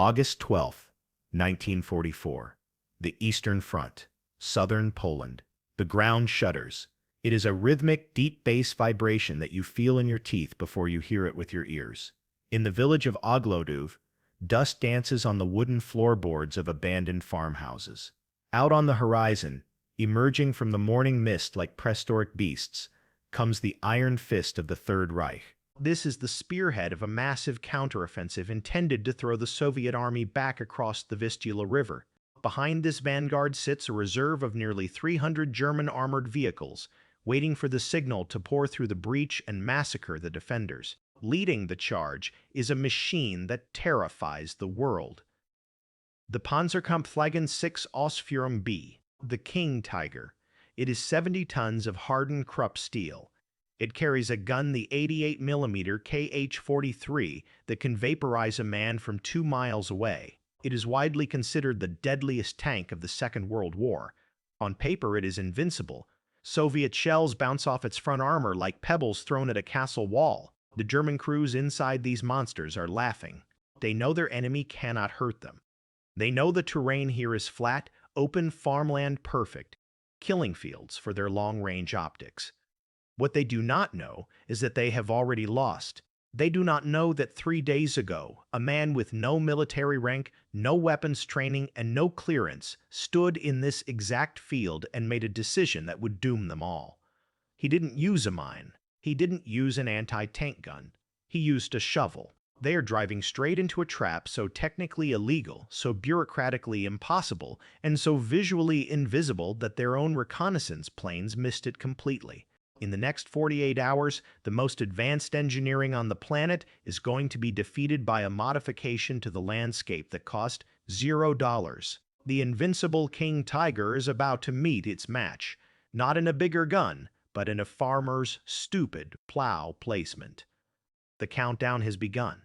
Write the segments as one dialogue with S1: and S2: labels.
S1: August 12, 1944. The Eastern Front, southern Poland. The ground shudders. It is a rhythmic, deep bass vibration that you feel in your teeth before you hear it with your ears. In the village of Ogloduw, dust dances on the wooden floorboards of abandoned farmhouses. Out on the horizon, emerging from the morning mist like prehistoric beasts, comes the iron fist of the Third Reich. This is the spearhead of a massive counteroffensive intended to throw the Soviet army back across the Vistula River. Behind this vanguard sits a reserve of nearly 300 German armored vehicles, waiting for the signal to pour through the breach and massacre the defenders. Leading the charge is a machine that terrifies the world. The Panzerkampfwagen 6 Ausführung B, the King Tiger. It is 70 tons of hardened Krupp steel. It carries a gun, the 88mm KH-43, that can vaporize a man from 2 miles away. It is widely considered the deadliest tank of the Second World War. On paper, it is invincible. Soviet shells bounce off its front armor like pebbles thrown at a castle wall. The German crews inside these monsters are laughing. They know their enemy cannot hurt them. They know the terrain here is flat, open farmland, perfect killing fields for their long-range optics. What they do not know is that they have already lost. They do not know that 3 days ago, a man with no military rank, no weapons training, and no clearance stood in this exact field and made a decision that would doom them all. He didn't use a mine. He didn't use an anti-tank gun. He used a shovel. They are driving straight into a trap so technically illegal, so bureaucratically impossible, and so visually invisible that their own reconnaissance planes missed it completely. In the next 48 hours, the most advanced engineering on the planet is going to be defeated by a modification to the landscape that cost $0. The invincible King Tiger is about to meet its match, not in a bigger gun, but in a farmer's stupid plow placement. The countdown has begun.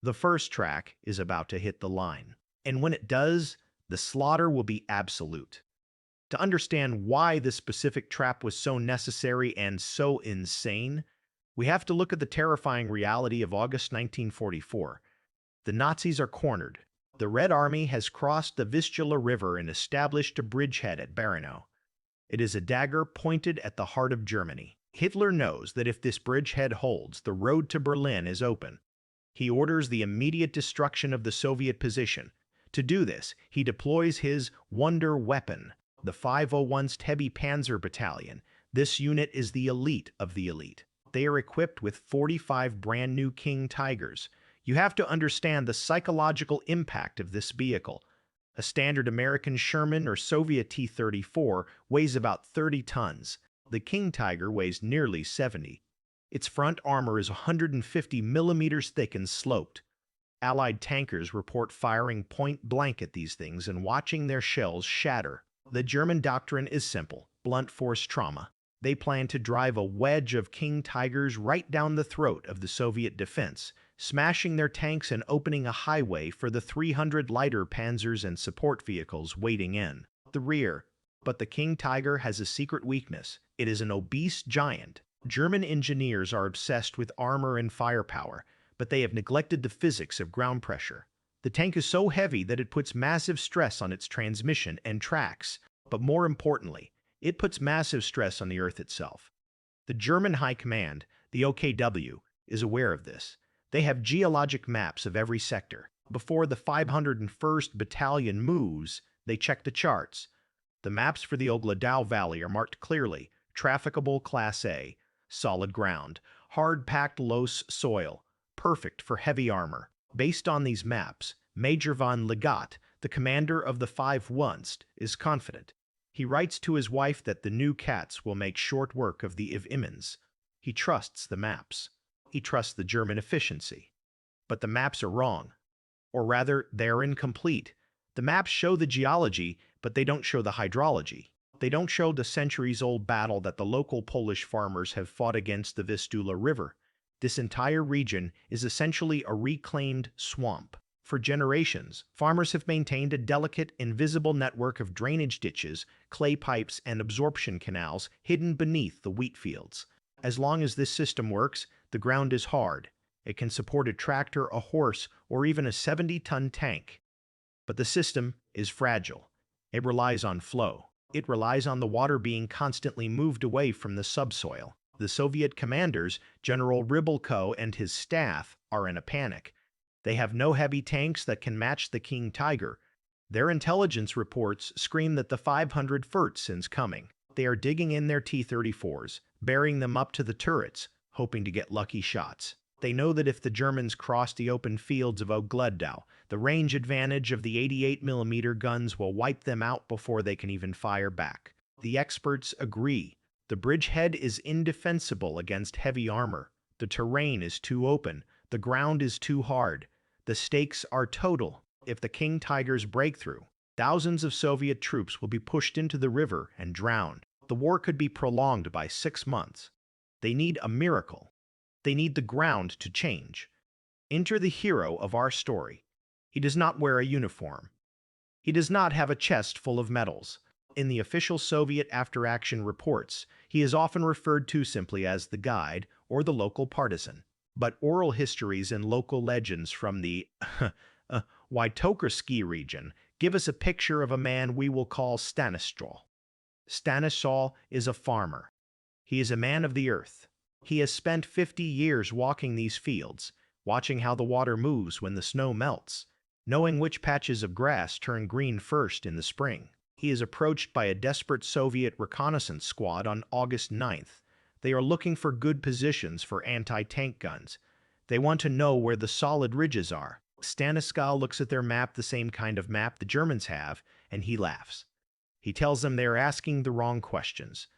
S1: The first track is about to hit the line, and when it does, the slaughter will be absolute. To understand why this specific trap was so necessary and so insane, we have to look at the terrifying reality of August 1944. The Nazis are cornered. The Red Army has crossed the Vistula River and established a bridgehead at Baranow. It is a dagger pointed at the heart of Germany. Hitler knows that if this bridgehead holds, the road to Berlin is open. He orders the immediate destruction of the Soviet position. To do this, he deploys his wonder weapon, the 501st Heavy Panzer Battalion. This unit is the elite of the elite. They are equipped with 45 brand new King Tigers. You have to understand the psychological impact of this vehicle. A standard American Sherman or Soviet T-34 weighs about 30 tons. The King Tiger weighs nearly 70. Its front armor is 150 millimeters thick and sloped. Allied tankers report firing point blank at these things and watching their shells shatter. The German doctrine is simple: blunt force trauma. They plan to drive a wedge of King Tigers right down the throat of the Soviet defense, smashing their tanks and opening a highway for the 300 lighter panzers and support vehicles waiting in the rear. But the King Tiger has a secret weakness. It is an obese giant. German engineers are obsessed with armor and firepower, but they have neglected the physics of ground pressure. The tank is so heavy that it puts massive stress on its transmission and tracks, but more importantly, it puts massive stress on the earth itself. The German High Command, the OKW, is aware of this. They have geologic maps of every sector. Before the 501st Battalion moves, they check the charts. The maps for the Oglodow Valley are marked clearly: trafficable Class A, solid ground, hard-packed loess soil, perfect for heavy armor. Based on these maps, Major von Legat, the commander of the 501st, is confident. He writes to his wife that the new cats will make short work of the Iv-Imans. He trusts the maps. He trusts the German efficiency. But the maps are wrong. Or rather, they are incomplete. The maps show the geology, but they don't show the hydrology. They don't show the centuries-old battle that the local Polish farmers have fought against the Vistula River. This entire region is essentially a reclaimed swamp. For generations, farmers have maintained a delicate, invisible network of drainage ditches, clay pipes, and absorption canals hidden beneath the wheat fields. As long as this system works, the ground is hard. It can support a tractor, a horse, or even a 70-ton tank. But the system is fragile. It relies on flow. It relies on the water being constantly moved away from the subsoil. The Soviet commanders, General Rybelko and his staff, are in a panic. They have no heavy tanks that can match the King Tiger. Their intelligence reports scream that the 501st is coming. They are digging in their T-34s, burying them up to the turrets, hoping to get lucky shots. They know that if the Germans cross the open fields of Ogledau, the range advantage of the 88mm guns will wipe them out before they can even fire back. The experts agree. The bridgehead is indefensible against heavy armor. The terrain is too open. The ground is too hard. The stakes are total. If the King Tigers break through, thousands of Soviet troops will be pushed into the river and drowned. The war could be prolonged by 6 months. They need a miracle. They need the ground to change. Enter the hero of our story. He does not wear a uniform. He does not have a chest full of medals. In the official Soviet after-action reports, he is often referred to simply as the guide or the local partisan. But oral histories and local legends from the WWII region give us a picture of a man we will call Stanislaw. Stanislaw is a farmer. He is a man of the earth. He has spent 50 years walking these fields, watching how the water moves when the snow melts, knowing which patches of grass turn green first in the spring. He is approached by a desperate Soviet reconnaissance squad on August 9th. They are looking for good positions for anti-tank guns. They want to know where the solid ridges are. Stanislaw looks at their map, the same kind of map the Germans have, and he laughs. He tells them they are asking the wrong questions.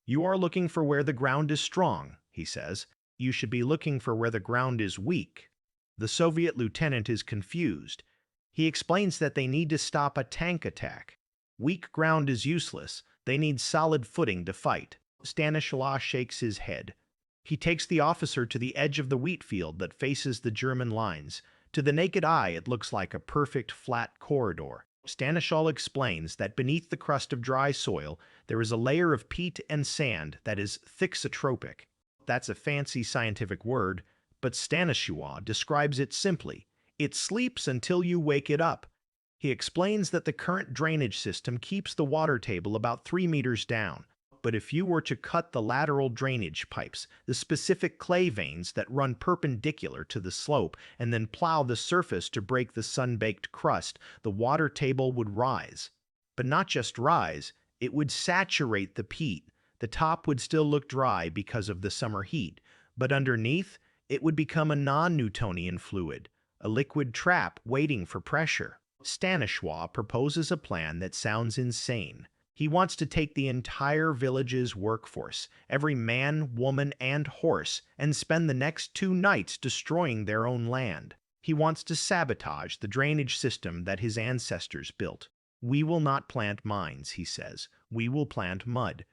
S1: You are looking for where the ground is strong, he says. You should be looking for where the ground is weak. The Soviet lieutenant is confused. He explains that they need to stop a tank attack. Weak ground is useless. They need solid footing to fight. Stanislaw shakes his head. He takes the officer to the edge of the wheat field that faces the German lines. To the naked eye, it looks like a perfect flat corridor. Stanislaw explains that beneath the crust of dry soil, there is a layer of peat and sand that is thixotropic. That's a fancy scientific word, but Stanislaw describes it simply. It sleeps until you wake it up. He explains that the current drainage system keeps the water table about 3 meters down. But if you were to cut the lateral drainage pipes, the specific clay veins that run perpendicular to the slope, and then plow the surface to break the sun-baked crust, the water table would rise. But not just rise, it would saturate the peat. The top would still look dry because of the summer heat, but underneath, it would become a non-Newtonian fluid, a liquid trap waiting for pressure. Stanislaw proposes a plan that sounds insane. He wants to take the entire village's workforce, every man, woman, and horse, and spend the next 2 nights destroying their own land. He wants to sabotage the drainage system that his ancestors built. We will not plant mines, he says. We will plant mud.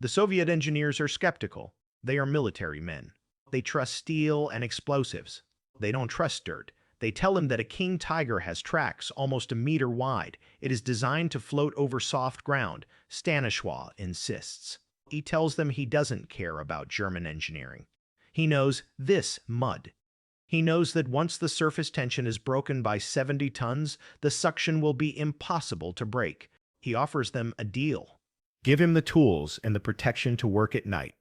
S1: The Soviet engineers are skeptical. They are military men. They trust steel and explosives. They don't trust dirt. They tell him that a King Tiger has tracks almost a meter wide. It is designed to float over soft ground. Stanislaw insists. He tells them he doesn't care about German engineering. He knows this mud. He knows that once the surface tension is broken by 70 tons, the suction will be impossible to break. He offers them a deal.
S2: Give him the tools and the protection to work at night,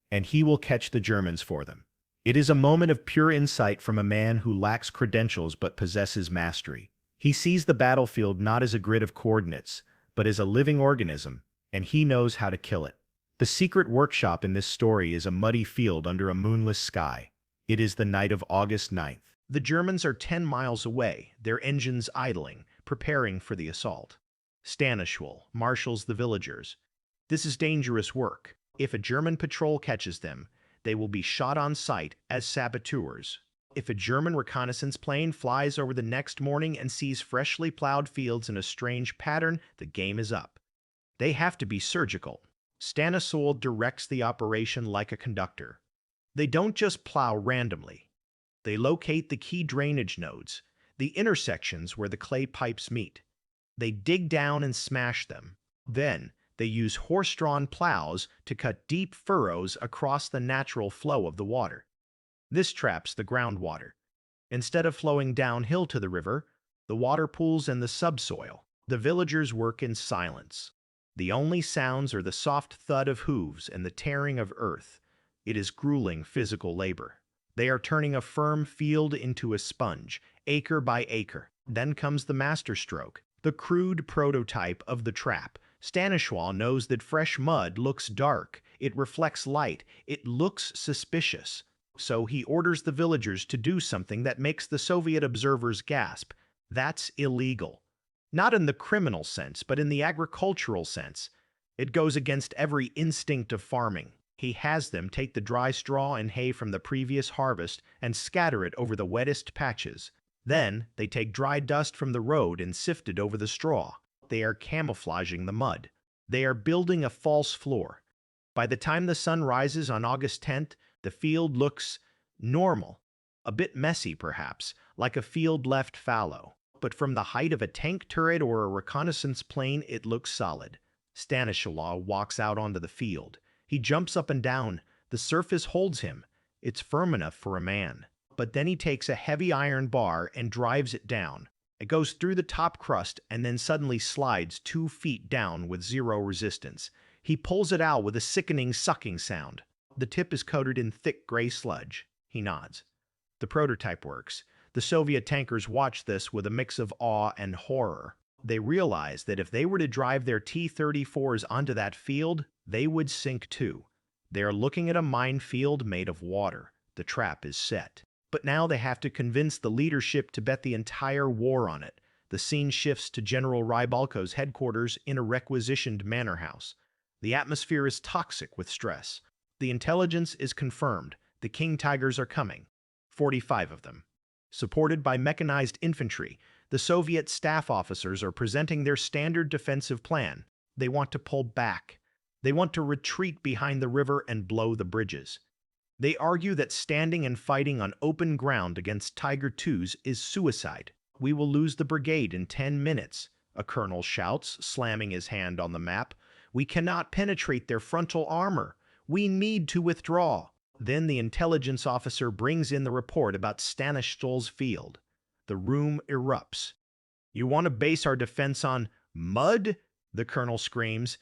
S2: and he will catch the Germans for them. It is a moment of pure insight from a man who lacks credentials but possesses mastery. He sees the battlefield not as a grid of coordinates, but as a living organism, and he knows how to kill it. The secret workshop in this story is a muddy field under a moonless sky. It is the night of August 9th.
S1: The Germans are 10 miles away, their engines idling, preparing for the assault. Stanislaw marshals the villagers. This is dangerous work. If a German patrol catches them, they will be shot on sight as saboteurs. If a German reconnaissance plane flies over the next morning and sees freshly plowed fields in a strange pattern, the game is up. They have to be surgical. Stanislaw directs the operation like a conductor. They don't just plow randomly. They locate the key drainage nodes, the intersections where the clay pipes meet. They dig down and smash them. Then, they use horse-drawn plows to cut deep furrows across the natural flow of the water.
S2: This traps the groundwater. Instead of flowing downhill to the river, the water pools in the subsoil. The villagers work in silence. The only sounds are the soft thud of hooves and the tearing of earth. It is grueling physical labor. They are turning a firm field into a sponge, acre by acre. Then comes the masterstroke, the crude prototype of the trap. Stanislaw knows that fresh mud looks dark, it reflects light, it looks suspicious. So he orders the villagers to do something that makes the Soviet observers gasp. That's illegal. Not in the criminal sense, but in the agricultural sense. It goes against every instinct of farming. He has them take the dry straw and hay from the previous harvest and scatter it over the wettest patches. Then they take dry dust from the road and sift it over the straw. They are camouflaging the mud. They are building a false floor. By the time the sun rises on August 10th, the field looks normal. A bit messy, perhaps, like a field left fallow. But from the height of a tank turret or a reconnaissance plane, it looks solid. Stanislaw walks out onto the field. He jumps up and down. The surface holds him. It's firm enough for a man. But then he takes a heavy iron bar and drives it down. It goes through the top crust and then suddenly slides 2 feet down with zero resistance. He pulls it out with a sickening sucking sound. The tip is coated in thick gray sludge. He nods. The prototype works. The Soviet tankers watch this with a mix of awe and horror. They realize that if they were to drive their T-34s onto that field, they would sink too. They are looking at a minefield made of water. The trap is set. But now they have to convince the leadership to bet the entire war on it. The scene shifts to General Rybalko's headquarters in a requisitioned manor house. The atmosphere is toxic with stress. The intelligence is confirmed. The King Tigers are coming. 45 of them. Supported by mechanized infantry, the Soviet staff officers are presenting their standard defensive plan. They want to pull back. They want to retreat behind the river and blow the bridges. They argue that standing and fighting on open ground against Tiger IIs is suicide. We will lose the brigade in 10 minutes, a colonel shouts, slamming his hand on the map. We cannot penetrate their frontal armor. We need to withdraw. Then the intelligence officer brings in the report about Stanislaw's field. The room erupts. You want to base our defense on mud? The colonel screams.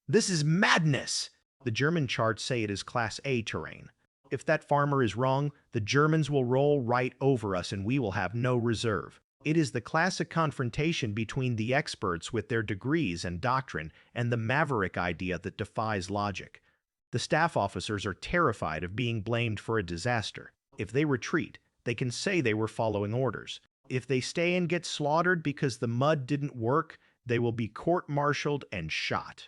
S2: This is madness! The German charts say it is Class A terrain. If that farmer is wrong, the Germans will roll right over us and we will have no reserve. It is the classic confrontation between the experts with their degrees and doctrine and the maverick idea that defies logic. The staff officers are terrified of being blamed for a disaster. If they retreat, they can say they were following orders. If they stay and get slaughtered because the mud didn't work, they will be court-martialed and shot.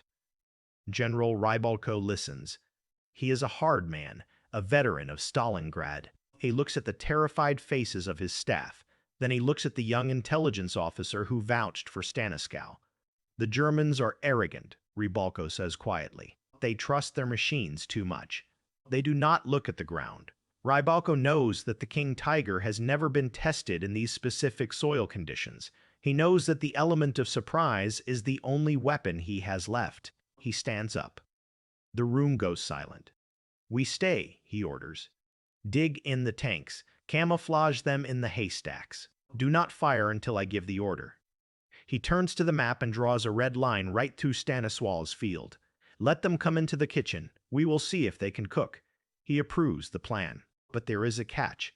S2: General Rybalko listens. He is a hard man, a veteran of Stalingrad. He looks at the terrified faces of his staff. Then he looks at the young intelligence officer who vouched for Stanislaw. The Germans are arrogant, Rybalko says quietly. They trust their machines too much. They do not look at the ground. Rybalko knows that the King Tiger has never been tested in these specific soil conditions. He knows that the element of surprise is the only weapon he has left. He stands up. The room goes silent. We stay, he orders. Dig in the tanks. Camouflage them in the haystacks. Do not fire until I give the order. He turns to the map and draws a red line right through Stanislaw's field. Let them come into the kitchen. We will see if they can cook. He approves the plan. But there is a catch.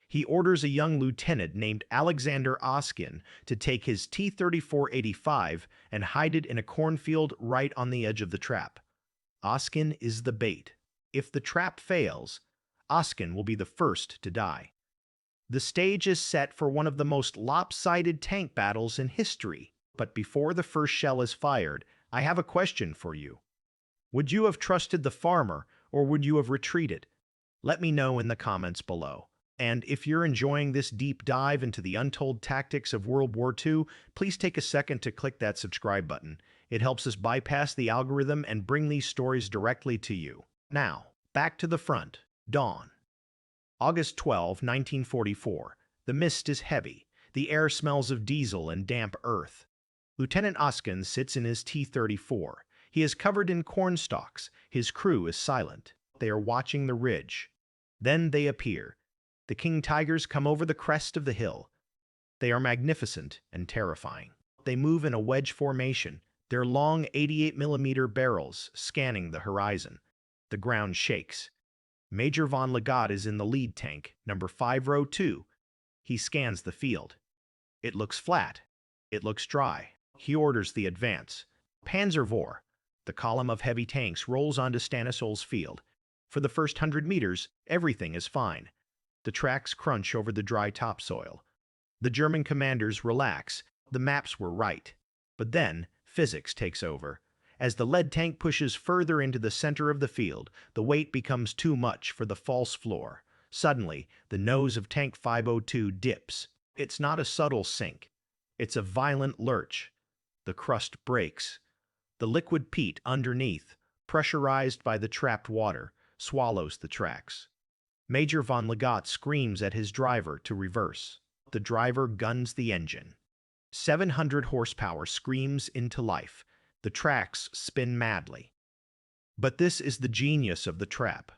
S2: He orders a young lieutenant named Alexander Oskin to take his T-34-85 and hide it in a cornfield right on the edge of the trap. Oskin is the bait. If the trap fails, Oskin will be the first to die. The stage is set for one of the most lopsided tank battles in history. But before the first shell is fired, I have a question for you. Would you have trusted the farmer, or would you have retreated? Let me know in the comments below. And if you're enjoying this deep dive into the untold tactics of World War II, please take a second to click that subscribe button. It helps us bypass the algorithm and bring these stories directly to you. Now, back to the front. Dawn. August 12, 1944. The mist is heavy. The air smells of diesel and damp earth. Lieutenant Oskin sits in his T-34. He is covered in corn stalks. His crew is silent. They are watching the ridge. Then they appear. The king tigers come over the crest of the hill. They are magnificent and terrifying. They move in a wedge formation, their long 88-millimeter barrels scanning the horizon. The ground shakes. Major von Legat is in the lead tank, number 5, row 2. He scans the field. It looks flat. It looks dry. He orders the advance. Panzer IV, the column of heavy tanks, rolls onto Stanisol's field. For the first 100 meters, everything is fine. The tracks crunch over the dry topsoil. The German commanders relax. The maps were right. But then, physics takes over. As the lead tank pushes further into the center of the field, the weight becomes too much for the false floor. Suddenly, the nose of Tank 502 dips. It's not a subtle sink. It's a violent lurch. The crust breaks. The liquid peat underneath, pressurized by the trapped water, swallows the tracks. Major von Legat screams at his driver to reverse. The driver guns the engine. 700 horsepower screams into life. The tracks spin madly. But this is the genius of the trap.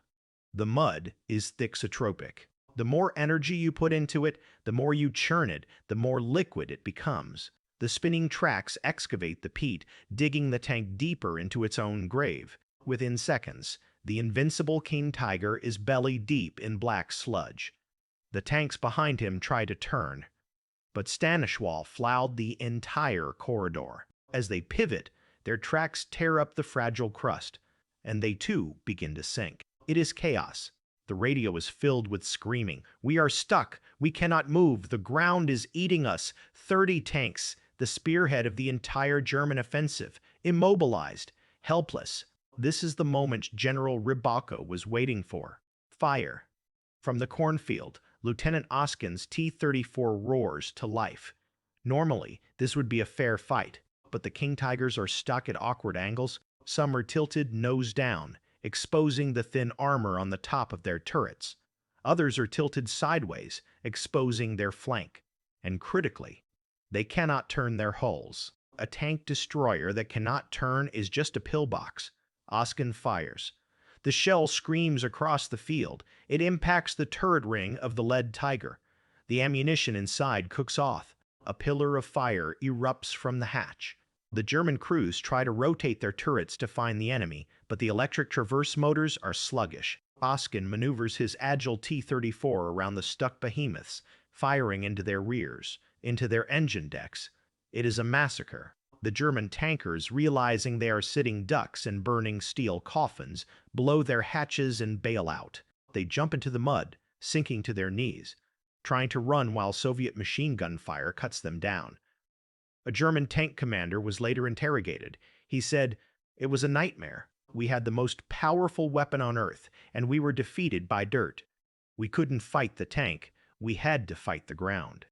S2: The mud is thixotropic. The more energy you put into it, the more you churn it, the more liquid it becomes. The spinning tracks excavate the peat, digging the tank deeper into its own grave. Within seconds, the invincible king tiger is belly deep in black sludge. The tanks behind him try to turn, but Stanislaw plowed the entire corridor. As they pivot, their tracks tear up the fragile crust, and they too begin to sink. It is chaos. The radio is filled with screaming. We are stuck. We cannot move. The ground is eating us. 30 tanks, the spearhead of the entire German offensive, immobilized, helpless. This is the moment General Rybako was waiting for. Fire. From the cornfield, Lieutenant Oskin's T-34 roars to life. Normally, this would be a fair fight, but the king tigers are stuck at awkward angles. Some are tilted nose down, exposing the thin armor on the top of their turrets. Others are tilted sideways, exposing their flank. And critically, they cannot turn their hulls. A tank destroyer that cannot turn is just a pillbox. Oskin fires. The shell screams across the field. It impacts the turret ring of the lead tiger. The ammunition inside cooks off. A pillar of fire erupts from the hatch. The German crews try to rotate their turrets to find the enemy, but the electric traverse motors are sluggish. Oskin maneuvers his agile T-34 around the stuck behemoths, firing into their rears, into their engine decks. It is a massacre. The German tankers, realizing they are sitting ducks in burning steel coffins, blow their hatches and bail out. They jump into the mud, sinking to their knees, trying to run while Soviet machine gun fire cuts them down. A German tank commander was later interrogated. He said, "It was a nightmare. We had the most powerful weapon on Earth, and we were defeated by dirt. We couldn't fight the tank. We had to fight the ground."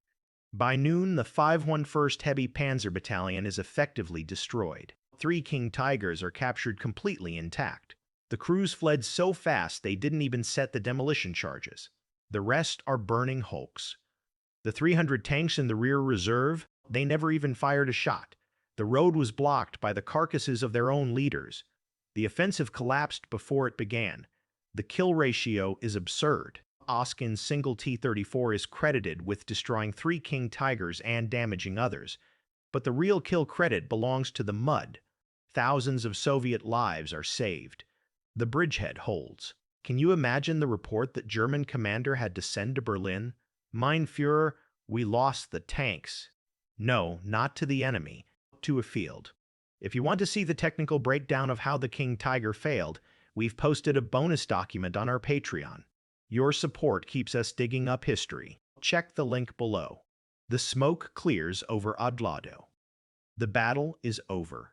S2: By noon, the 501st Heavy Panzer Battalion is effectively destroyed. 3 King Tigers are captured completely intact. The crews fled so fast they didn't even set the demolition charges. The rest are burning hulks. The 300 tanks in the rear reserve, they never even fired a shot. The road was blocked by the carcasses of their own leaders. The offensive collapsed before it began. The kill ratio is absurd. Oskin's single T-34 is credited with destroying 3 King Tigers and damaging others. But the real kill credit belongs to the mud. Thousands of Soviet lives are saved. The bridgehead holds. Can you imagine the report that German commander had to send to Berlin? Mein Führer, we lost the tanks. No, not to the enemy, to a field. If you want to see the technical breakdown of how the King Tiger failed, we've posted a bonus document on our Patreon. Your support keeps us digging up history. Check the link below. The smoke clears over Adlado. The battle is over.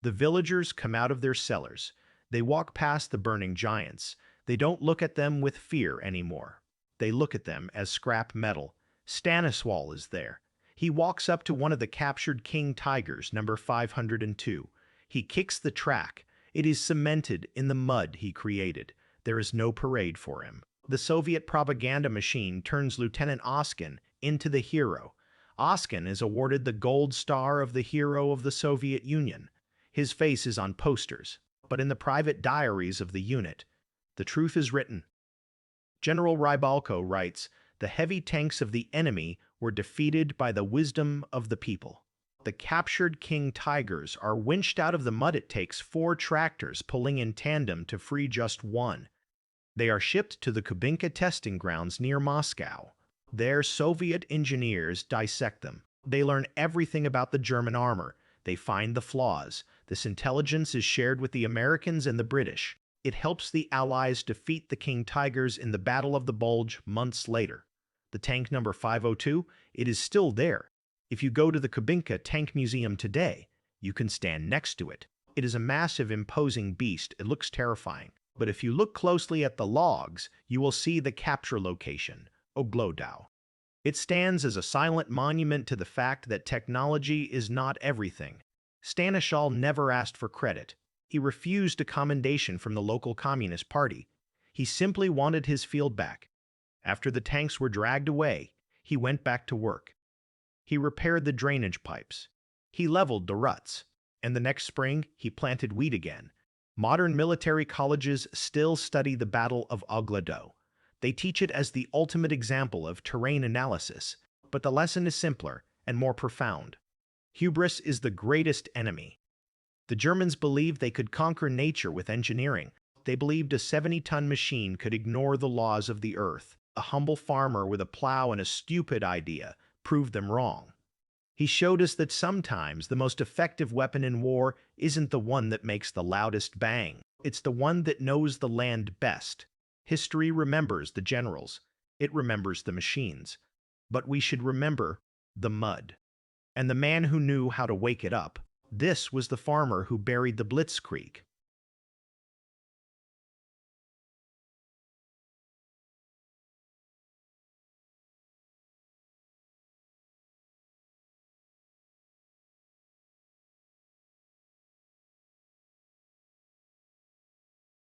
S2: The villagers come out of their cellars. They walk past the burning giants. They don't look at them with fear anymore. They look at them as scrap metal. Stanislaw is there. He walks up to one of the captured King Tigers, number 502. He kicks the track. It is cemented in the mud he created. There is no parade for him. The Soviet propaganda machine turns Lieutenant Oskin into the hero. Oskin is awarded the Gold Star of the Hero of the Soviet Union. His face is on posters, but in the private diaries of the unit, the truth is written. General Rybalko writes, The heavy tanks of the enemy were defeated by the wisdom of the people. The captured King Tigers are winched out of the mud. It takes 4 tractors pulling in tandem to free just one. They are shipped to the Kubinka testing grounds near Moscow. There, Soviet engineers dissect them. They learn everything about the German armor. They find the flaws. This intelligence is shared with the Americans and the British. It helps the Allies defeat the King Tigers in the Battle of the Bulge months later. The tank number 502, it is still there. If you go to the Kubinka Tank Museum today, you can stand next to it. It is a massive, imposing beast. It looks terrifying. But if you look closely at the logs, you will see the capture location, Oglodow. It stands as a silent monument to the fact that technology is not everything. Stanishaw never asked for credit. He refused a commendation from the local Communist Party. He simply wanted his field back. After the tanks were dragged away, he went back to work. He repaired the drainage pipes. He leveled the ruts. And the next spring, he planted wheat again. Modern military colleges still study the Battle of Oglodow. They teach it as the ultimate example of terrain analysis, but the lesson is simpler and more profound. Hubris is the greatest enemy. The Germans believed they could conquer nature with engineering. They believed a 70-ton machine could ignore the laws of the earth. A humble farmer with a plow and a stupid idea proved them wrong. He showed us that sometimes the most effective weapon in war isn't the one that makes the loudest bang. It's the one that knows the land best. History remembers the generals. It remembers the machines. But we should remember the mud. And the man who knew how to wake it up. This was the farmer who buried the blitzkrieg.